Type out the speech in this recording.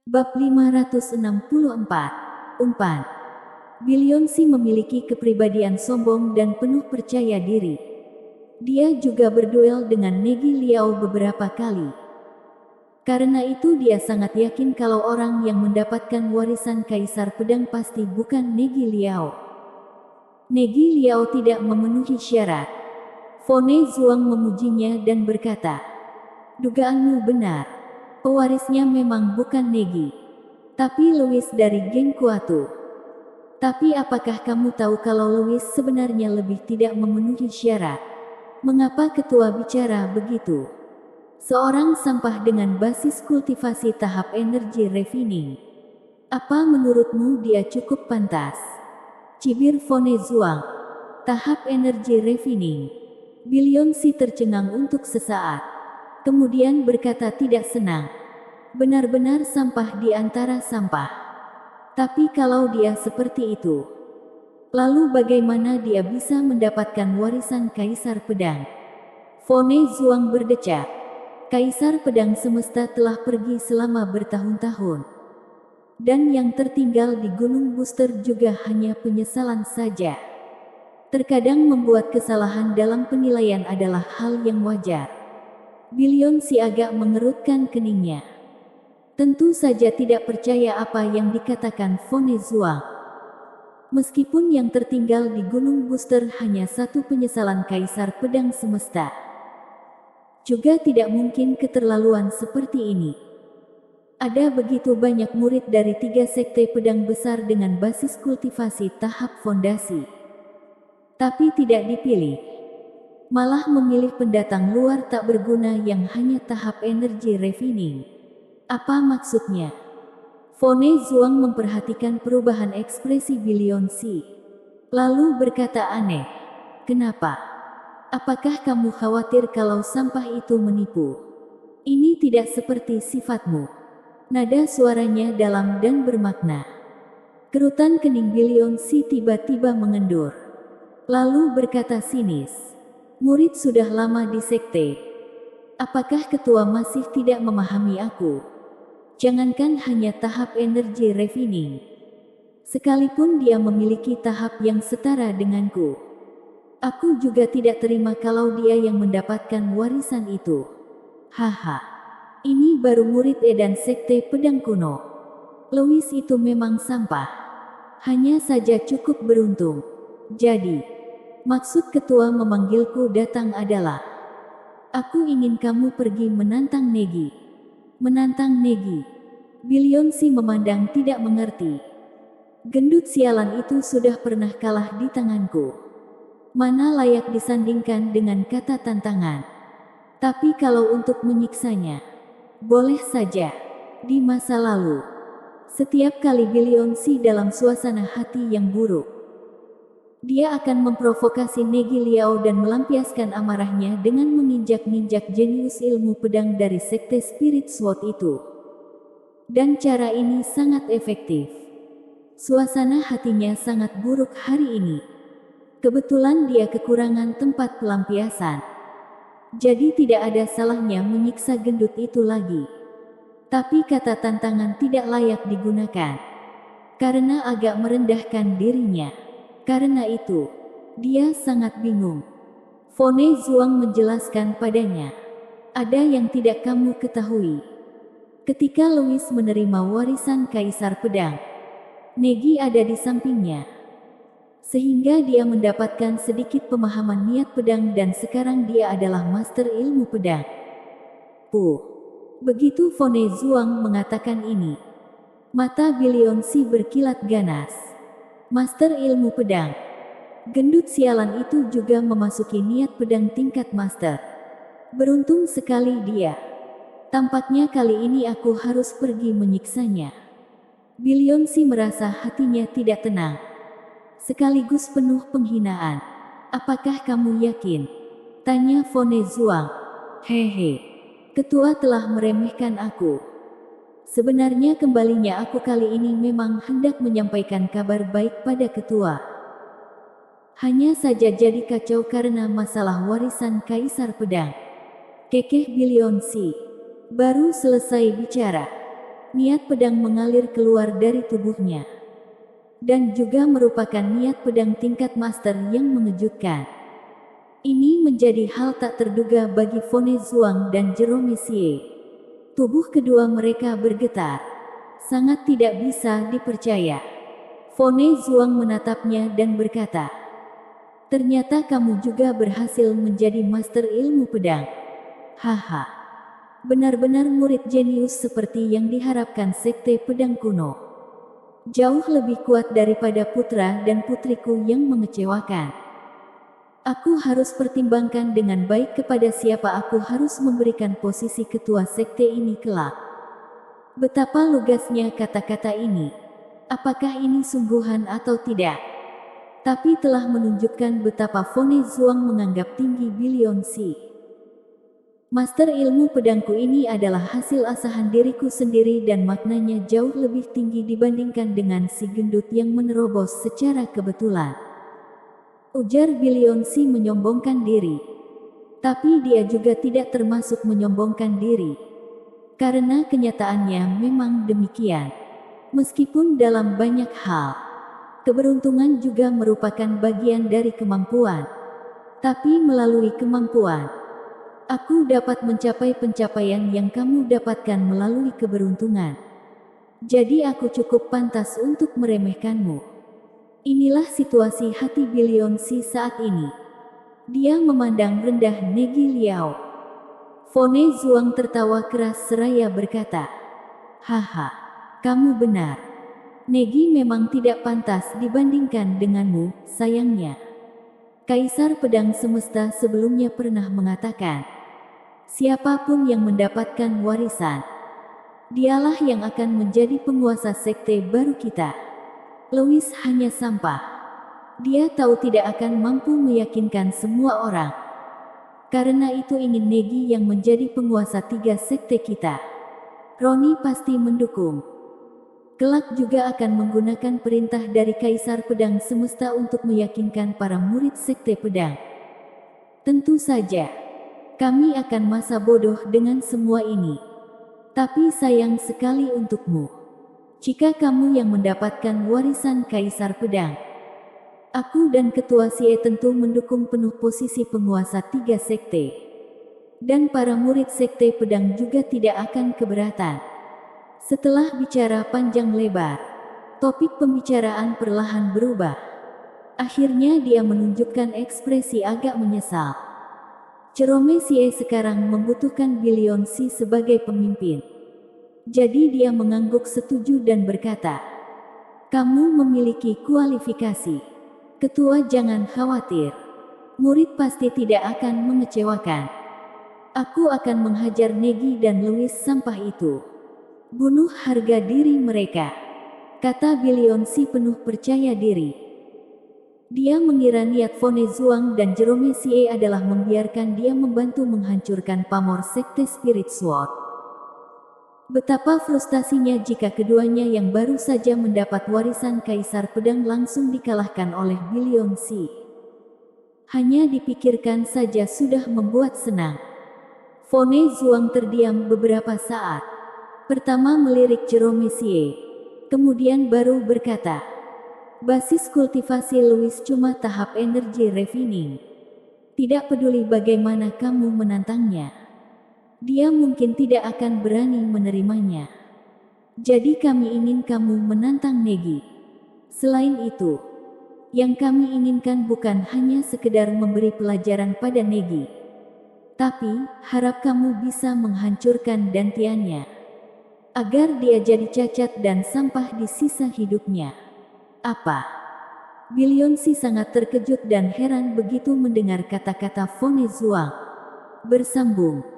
Bab 564. Umpan. Billionsi memiliki kepribadian sombong dan penuh percaya diri. Dia juga berduel dengan Negi Liao beberapa kali. Karena itu dia sangat yakin kalau orang yang mendapatkan warisan Kaisar Pedang pasti bukan Negi Liao. Negi Liao tidak memenuhi syarat. Fone Zuang memujinya dan berkata, "Dugaanmu benar. Pewarisnya memang bukan Negi, tapi Louis dari geng Kuatu. Tapi apakah kamu tahu kalau Louis sebenarnya lebih tidak memenuhi syarat? Mengapa ketua bicara begitu? Seorang sampah dengan basis kultivasi tahap energi refining. Apa menurutmu dia cukup pantas?" Cibir Fone Zuang. Tahap energi refining. Billionsi tercengang untuk sesaat. Kemudian berkata tidak senang. Benar-benar sampah di antara sampah. Tapi kalau dia seperti itu, lalu bagaimana dia bisa mendapatkan warisan Kaisar Pedang? Fone Zuang berdecak. Kaisar Pedang Semesta telah pergi selama bertahun-tahun. Dan yang tertinggal di Gunung Booster juga hanya penyesalan saja. Terkadang membuat kesalahan dalam penilaian adalah hal yang wajar. Billionsi agak mengerutkan keningnya. Tentu saja tidak percaya apa yang dikatakan Fone Zuang. Meskipun yang tertinggal di Gunung Booster hanya satu penyesalan Kaisar Pedang Semesta, juga tidak mungkin keterlaluan seperti ini. Ada begitu banyak murid dari 3 sekte pedang besar dengan basis kultivasi tahap fondasi, tapi tidak dipilih. Malah memilih pendatang luar tak berguna yang hanya tahap energi refining. Apa maksudnya? Fone Zuang memperhatikan perubahan ekspresi Billionsi. Lalu berkata aneh. Kenapa? Apakah kamu khawatir kalau sampah itu menipu? Ini tidak seperti sifatmu. Nada suaranya dalam dan bermakna. Kerutan kening Billionsi tiba-tiba mengendur. Lalu berkata sinis. Murid sudah lama di sekte. Apakah ketua masih tidak memahami aku? Jangankan hanya tahap energi refining. Sekalipun dia memiliki tahap yang setara denganku, aku juga tidak terima kalau dia yang mendapatkan warisan itu. Haha. Ini baru murid Edan Sekte Pedang Kuno. Louis itu memang sampah. Hanya saja cukup beruntung. Jadi, maksud ketua memanggilku datang adalah, aku ingin kamu pergi menantang Negi. Menantang Negi. Billionsi memandang tidak mengerti. Gendut sialan itu sudah pernah kalah di tanganku. Mana layak disandingkan dengan kata tantangan. Tapi kalau untuk menyiksanya, boleh saja. Di masa lalu, setiap kali Billionsi dalam suasana hati yang buruk, dia akan memprovokasi Negi Liao dan melampiaskan amarahnya dengan menginjak-ninjak jenius ilmu pedang dari sekte Spirit Sword itu. Dan cara ini sangat efektif. Suasana hatinya sangat buruk hari ini. Kebetulan dia kekurangan tempat pelampiasan. Jadi tidak ada salahnya menyiksa gendut itu lagi. Tapi kata tantangan tidak layak digunakan. Karena agak merendahkan dirinya. Karena itu, dia sangat bingung. Fone Zuang menjelaskan padanya. Ada yang tidak kamu ketahui. Ketika Louis menerima warisan Kaisar Pedang, Negi ada di sampingnya. Sehingga dia mendapatkan sedikit pemahaman niat pedang dan sekarang dia adalah master ilmu pedang. Begitu Fone Zuang mengatakan ini, mata Billionsi berkilat ganas. Master ilmu pedang. Gendut sialan itu juga memasuki niat pedang tingkat master. Beruntung sekali dia. Tampaknya kali ini aku harus pergi menyiksanya. Billionsi merasa hatinya tidak tenang. Sekaligus penuh penghinaan. Apakah kamu yakin? Tanya Fone Zuang. Hehe. Ketua telah meremehkan aku. Sebenarnya kembalinya aku kali ini memang hendak menyampaikan kabar baik pada ketua. Hanya saja jadi kacau karena masalah warisan Kaisar Pedang. Kekeh Billionsi. Baru selesai bicara, Niat pedang mengalir keluar dari tubuhnya. Dan juga merupakan niat pedang tingkat master yang mengejutkan. Ini menjadi hal tak terduga bagi Fone Zhuang dan Jerome Xie. Tubuh kedua mereka bergetar. Sangat tidak bisa dipercaya. Fone Zhuang menatapnya dan berkata, "Ternyata kamu juga berhasil menjadi master ilmu pedang. Haha. Benar-benar murid jenius seperti yang diharapkan sekte pedang kuno. Jauh lebih kuat daripada putra dan putriku yang mengecewakan. Aku harus pertimbangkan dengan baik kepada siapa aku harus memberikan posisi ketua sekte ini kelak." Betapa lugasnya kata-kata ini. Apakah ini sungguhan atau tidak? Tapi telah menunjukkan betapa Fone Zhuang menganggap tinggi Billion Si. Master ilmu pedangku ini adalah hasil asahan diriku sendiri dan maknanya jauh lebih tinggi dibandingkan dengan si gendut yang menerobos secara kebetulan. Ujar Billion Si menyombongkan diri. Tapi dia juga tidak termasuk menyombongkan diri. Karena kenyataannya memang demikian. Meskipun dalam banyak hal, keberuntungan juga merupakan bagian dari kemampuan. Tapi melalui kemampuan, aku dapat mencapai pencapaian yang kamu dapatkan melalui keberuntungan. Jadi aku cukup pantas untuk meremehkanmu. Inilah situasi hati Billion Si saat ini. Dia memandang rendah Negi Liao. Fone Zhuang tertawa keras seraya berkata, "Haha, kamu benar. Negi memang tidak pantas dibandingkan denganmu, sayangnya. Kaisar Pedang Semesta sebelumnya pernah mengatakan, siapapun yang mendapatkan warisan, dialah yang akan menjadi penguasa sekte baru kita. Louis hanya sampah. Dia tahu tidak akan mampu meyakinkan semua orang. Karena itu ingin Negi yang menjadi penguasa 3 sekte kita. Roni pasti mendukung. Kelak juga akan menggunakan perintah dari Kaisar Pedang Semesta untuk meyakinkan para murid sekte pedang. Tentu saja, kami akan masa bodoh dengan semua ini. Tapi sayang sekali untukmu. Jika kamu yang mendapatkan warisan Kaisar Pedang, aku dan Ketua Sie tentu mendukung penuh posisi penguasa 3 sekte. Dan para murid sekte pedang juga tidak akan keberatan." Setelah bicara panjang lebar, topik pembicaraan perlahan berubah. Akhirnya dia menunjukkan ekspresi agak menyesal. Jerome Sie sekarang membutuhkan Billion Si sebagai pemimpin. Jadi dia mengangguk setuju dan berkata, "Kamu memiliki kualifikasi. Ketua jangan khawatir. Murid pasti tidak akan mengecewakan. Aku akan menghajar Negi dan Louis sampah itu. Bunuh harga diri mereka," kata Billion Si penuh percaya diri. Dia mengira niat Fone Zhuang dan Jerome Sie adalah membiarkan dia membantu menghancurkan pamor sekte Spirit Sword. Betapa frustasinya jika keduanya yang baru saja mendapat warisan Kaisar Pedang langsung dikalahkan oleh Billion Si. Hanya dipikirkan saja sudah membuat senang. Fone Zhuang terdiam beberapa saat. Pertama melirik Jerome Sie, kemudian baru berkata, "Basis kultivasi Louis cuma tahap energi refining. Tidak peduli bagaimana kamu menantangnya, dia mungkin tidak akan berani menerimanya. Jadi kami ingin kamu menantang Negi. Selain itu, yang kami inginkan bukan hanya sekedar memberi pelajaran pada Negi, tapi harap kamu bisa menghancurkan dantiannya. Agar dia jadi cacat dan sampah di sisa hidupnya." "Apa?" Billion Si sangat terkejut dan heran begitu mendengar kata-kata Fone Zhuang. Bersambung.